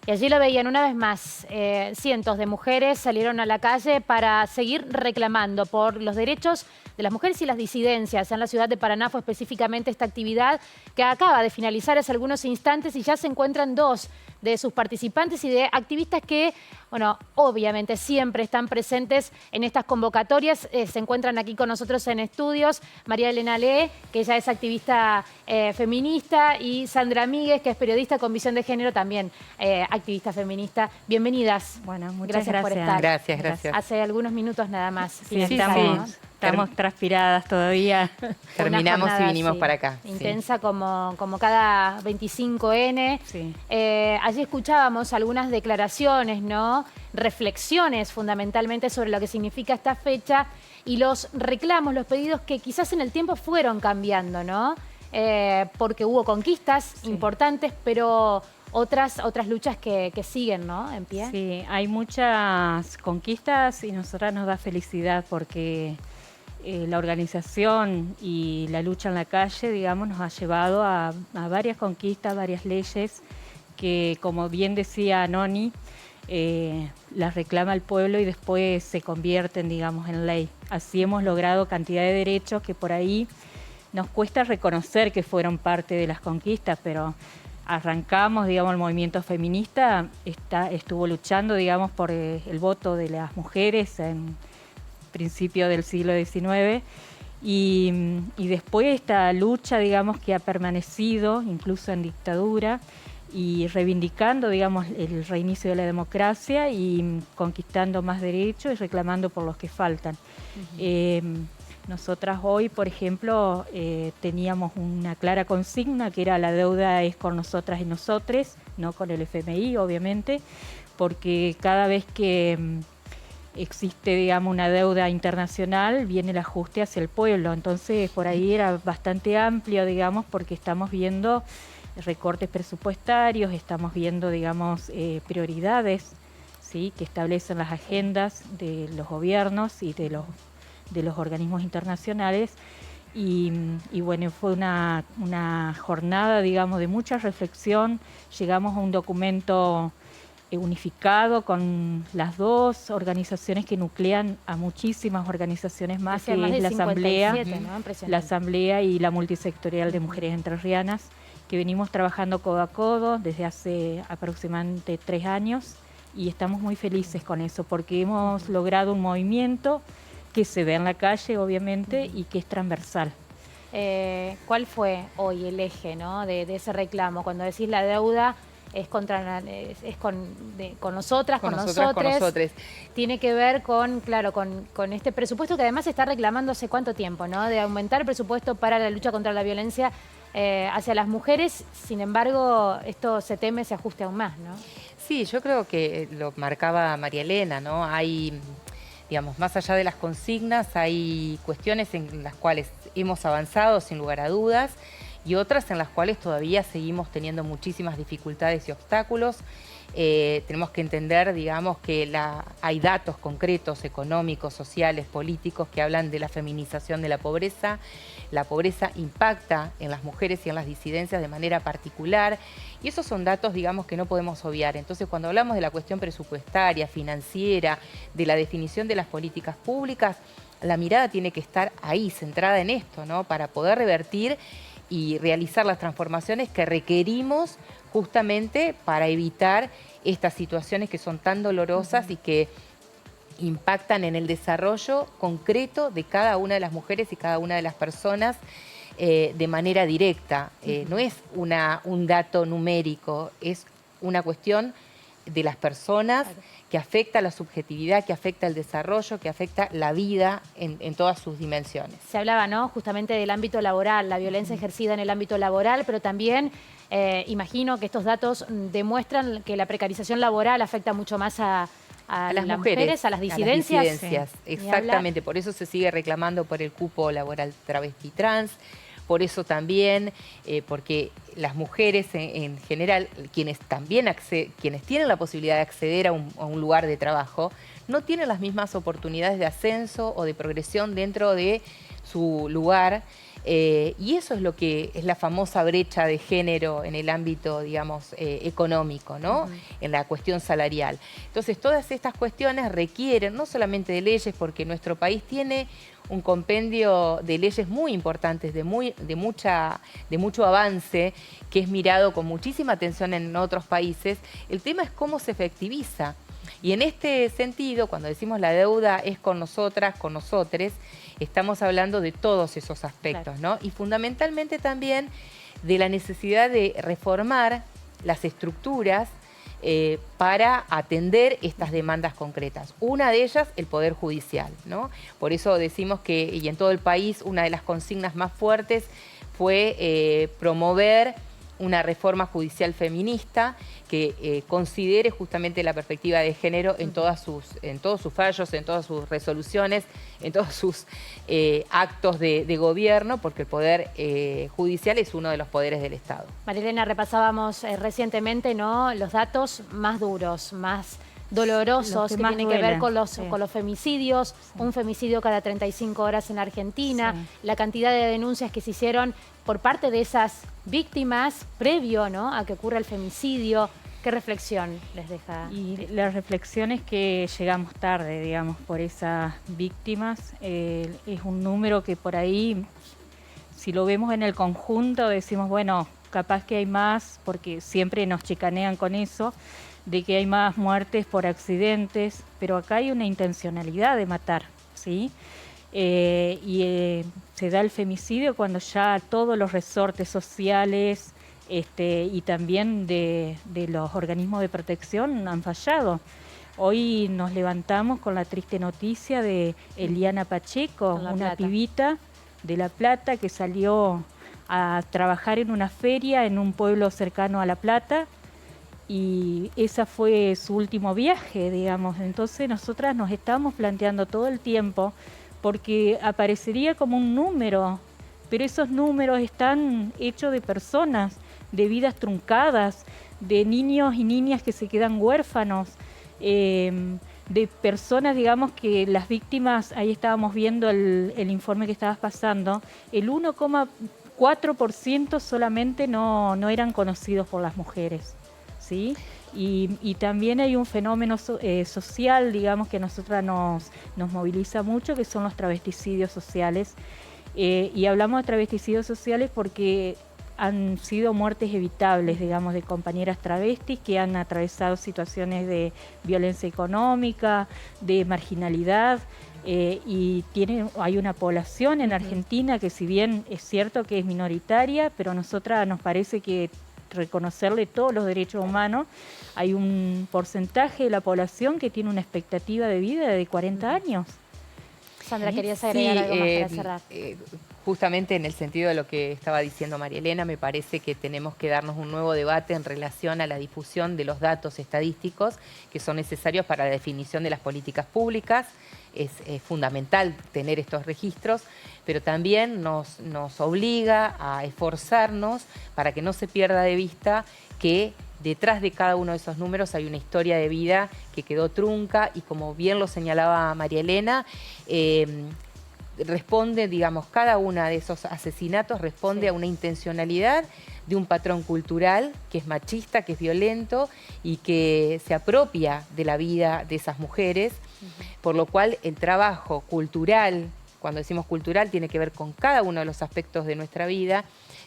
Y allí lo veían una vez más. Cientos de mujeres salieron a la calle para seguir reclamando por los derechos de las mujeres y las disidencias. En la ciudad de Paraná fue específicamente esta actividad que acaba de finalizar hace algunos instantes y ya se encuentran dos de sus participantes y de activistas que, bueno, obviamente siempre están presentes en estas convocatorias. Se encuentran aquí con nosotros en estudios María Elena Lee, que ella es activista feminista, y Sandra Míguez, que es periodista con visión de género, también activista feminista. Bienvenidas. Bueno, muchas gracias por estar. Gracias. Hace algunos minutos nada más. Sí, estamos transpiradas todavía. Terminamos y vinimos para acá. Intensa como cada 25N. Sí. Allí escuchábamos algunas declaraciones, ¿no? Reflexiones fundamentalmente sobre lo que significa esta fecha y los reclamos, los pedidos que quizás en el tiempo fueron cambiando, ¿no? Porque hubo conquistas importantes, pero otras luchas que siguen, ¿no? En pie. Sí, hay muchas conquistas y a nosotras nos da felicidad porque la organización y la lucha en la calle, digamos, nos ha llevado a varias conquistas, varias leyes que, como bien decía Noni, las reclama el pueblo y después se convierten, digamos, en ley. Así hemos logrado cantidad de derechos que por ahí nos cuesta reconocer que fueron parte de las conquistas, pero arrancamos, digamos, el movimiento feminista estuvo luchando, digamos, por el voto de las mujeres en principio del siglo XIX y después esta lucha, digamos, que ha permanecido incluso en dictadura y reivindicando, digamos, el reinicio de la democracia y conquistando más derechos y reclamando por los que faltan. Nosotras hoy, por ejemplo, teníamos una clara consigna que era la deuda es con nosotras y nosotres, no con el FMI, obviamente, porque cada vez que existe, digamos, una deuda internacional, viene el ajuste hacia el pueblo. Entonces, por ahí era bastante amplio, digamos, porque estamos viendo recortes presupuestarios, estamos viendo, digamos, prioridades, ¿sí?, que establecen las agendas de los gobiernos y de los organismos internacionales. Y bueno, fue una jornada, digamos, de mucha reflexión. Llegamos a un documento unificado con las dos organizaciones que nuclean a muchísimas organizaciones más, que es la Asamblea, ¿no? la Asamblea y la Multisectorial de Mujeres Entrerrianas, que venimos trabajando codo a codo desde hace aproximadamente 3 años y estamos muy felices con eso porque hemos logrado un movimiento que se ve en la calle, obviamente, y que es transversal. ¿Cuál fue hoy el eje, ¿no?, de ese reclamo? Cuando decís la deuda es con nosotras, con nosotros. Tiene que ver con, claro, con este presupuesto que además se está reclamando hace cuánto tiempo, ¿no?, de aumentar el presupuesto para la lucha contra la violencia hacia las mujeres. Sin embargo, esto se teme se ajuste aún más, ¿no? Sí, yo creo que lo marcaba María Elena, ¿no? Hay, digamos, más allá de las consignas, hay cuestiones en las cuales hemos avanzado sin lugar a dudas y otras en las cuales todavía seguimos teniendo muchísimas dificultades y obstáculos. Tenemos que entender, digamos, que hay datos concretos, económicos, sociales, políticos, que hablan de la feminización de la pobreza. La pobreza impacta en las mujeres y en las disidencias de manera particular. Y esos son datos, digamos, que no podemos obviar. Entonces, cuando hablamos de la cuestión presupuestaria, financiera, de la definición de las políticas públicas, la mirada tiene que estar ahí, centrada en esto, ¿no?, para poder revertir y realizar las transformaciones que requerimos justamente para evitar estas situaciones que son tan dolorosas y que impactan en el desarrollo concreto de cada una de las mujeres y cada una de las personas de manera directa. No es un dato numérico, es una cuestión de las personas que afecta la subjetividad, que afecta el desarrollo, que afecta la vida en todas sus dimensiones. Se hablaba, ¿no?, justamente del ámbito laboral, la violencia ejercida en el ámbito laboral, pero también imagino que estos datos demuestran que la precarización laboral afecta mucho más a las mujeres, a las disidencias. Exactamente, por eso se sigue reclamando por el cupo laboral travesti trans. Por eso también, porque las mujeres en general, quienes tienen la posibilidad de acceder a un lugar de trabajo, no tienen las mismas oportunidades de ascenso o de progresión dentro de su lugar Y eso es lo que es la famosa brecha de género en el ámbito, digamos, económico, ¿no? En la cuestión salarial. Entonces, todas estas cuestiones requieren no solamente de leyes, porque nuestro país tiene un compendio de leyes muy importantes, de mucho avance, que es mirado con muchísima atención en otros países. El tema es cómo se efectiviza. Y en este sentido, cuando decimos la deuda es con nosotras, con nosotres, estamos hablando de todos esos aspectos, ¿no? Y fundamentalmente también de la necesidad de reformar las estructuras para atender estas demandas concretas. Una de ellas, el Poder Judicial, ¿no? Por eso decimos que, y en todo el país, una de las consignas más fuertes fue promover una reforma judicial feminista que considere justamente la perspectiva de género en todos sus fallos, en todas sus resoluciones, en todos sus actos de gobierno, porque el Poder Judicial es uno de los poderes del Estado. María Elena, repasábamos recientemente, ¿no?, los datos más duros, más dolorosos, que tienen que ver con los femicidios, un femicidio cada 35 horas en Argentina, la cantidad de denuncias que se hicieron por parte de esas víctimas previo, ¿no?, a que ocurra el femicidio. ¿Qué reflexión les deja? Y la reflexión es que llegamos tarde, digamos, por esas víctimas. Es un número que por ahí, si lo vemos en el conjunto, decimos, bueno, capaz que hay más, porque siempre nos chicanean con eso, de que hay más muertes por accidentes, pero acá hay una intencionalidad de matar, ¿sí? Se da el femicidio cuando ya todos los resortes sociales y también de los organismos de protección han fallado. Hoy nos levantamos con la triste noticia de Eliana Pacheco, una pibita de La Plata que salió a trabajar en una feria en un pueblo cercano a La Plata, y ese fue su último viaje, digamos. Entonces nosotras nos estamos planteando todo el tiempo, porque aparecería como un número, pero esos números están hechos de personas, de vidas truncadas, de niños y niñas que se quedan huérfanos, de personas, digamos, que las víctimas, ahí estábamos viendo el informe que estabas pasando, el 1,4% solamente no eran conocidos por las mujeres, ¿sí? Y también hay un fenómeno social, digamos, que a nosotras nos moviliza mucho, que son los travesticidios sociales. Y hablamos de travesticidios sociales porque han sido muertes evitables, digamos, de compañeras travestis que han atravesado situaciones de violencia económica, de marginalidad, y hay una población en Argentina que, si bien es cierto que es minoritaria, pero a nosotras nos parece que reconocerle todos los derechos humanos. Hay un porcentaje de la población que tiene una expectativa de vida de 40 años. Sandra, ¿querías agregar algo más para cerrar? Justamente en el sentido de lo que estaba diciendo María Elena, me parece que tenemos que darnos un nuevo debate en relación a la difusión de los datos estadísticos que son necesarios para la definición de las políticas públicas. Es fundamental tener estos registros, pero también nos obliga a esforzarnos para que no se pierda de vista que detrás de cada uno de esos números hay una historia de vida que quedó trunca y, como bien lo señalaba María Elena, responde, digamos, cada uno de esos asesinatos responde a una intencionalidad de un patrón cultural que es machista, que es violento y que se apropia de la vida de esas mujeres, por lo cual el trabajo cultural, cuando decimos cultural, tiene que ver con cada uno de los aspectos de nuestra vida,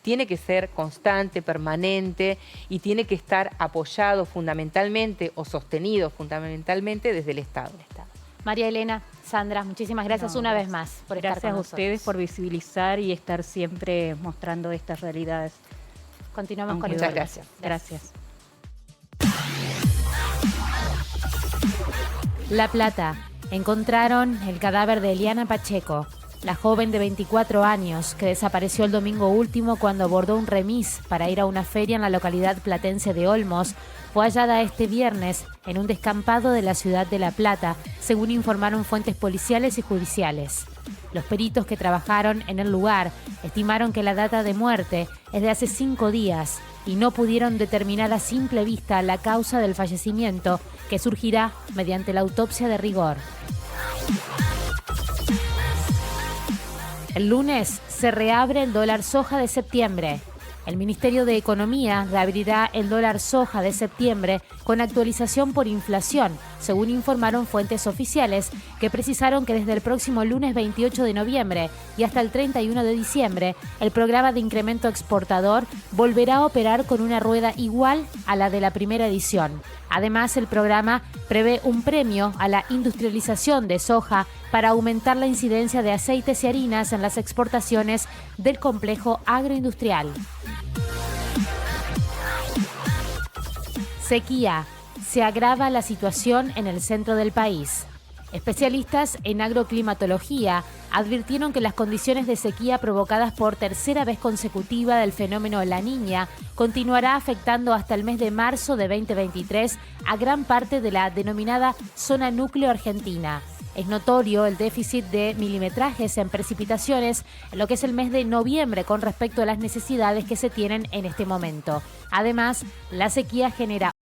tiene que ser constante, permanente y tiene que estar apoyado fundamentalmente o sostenido fundamentalmente desde el Estado. María Elena, Sandra, muchísimas gracias una vez más por estar con nosotros. Gracias a ustedes por visibilizar y estar siempre mostrando estas realidades. Continuamos con Muchas gracias. Gracias. La Plata. Encontraron el cadáver de Eliana Pacheco, la joven de 24 años que desapareció el domingo último cuando abordó un remis para ir a una feria en la localidad platense de Olmos. Fue hallada este viernes en un descampado de la ciudad de La Plata, según informaron fuentes policiales y judiciales. Los peritos que trabajaron en el lugar estimaron que la data de muerte es de hace 5 días y no pudieron determinar a simple vista la causa del fallecimiento, que surgirá mediante la autopsia de rigor. El lunes se reabre el dólar soja de septiembre. El Ministerio de Economía reabrirá el dólar soja de septiembre con actualización por inflación, según informaron fuentes oficiales que precisaron que desde el próximo lunes 28 de noviembre y hasta el 31 de diciembre, el programa de incremento exportador volverá a operar con una rueda igual a la de la primera edición. Además, el programa prevé un premio a la industrialización de soja para aumentar la incidencia de aceites y harinas en las exportaciones del complejo agroindustrial. Sequía. Se agrava la situación en el centro del país. Especialistas en agroclimatología advirtieron que las condiciones de sequía provocadas por tercera vez consecutiva del fenómeno La Niña continuará afectando hasta el mes de marzo de 2023 a gran parte de la denominada zona núcleo argentina. Es notorio el déficit de milimetrajes en precipitaciones en lo que es el mes de noviembre con respecto a las necesidades que se tienen en este momento. Además, la sequía genera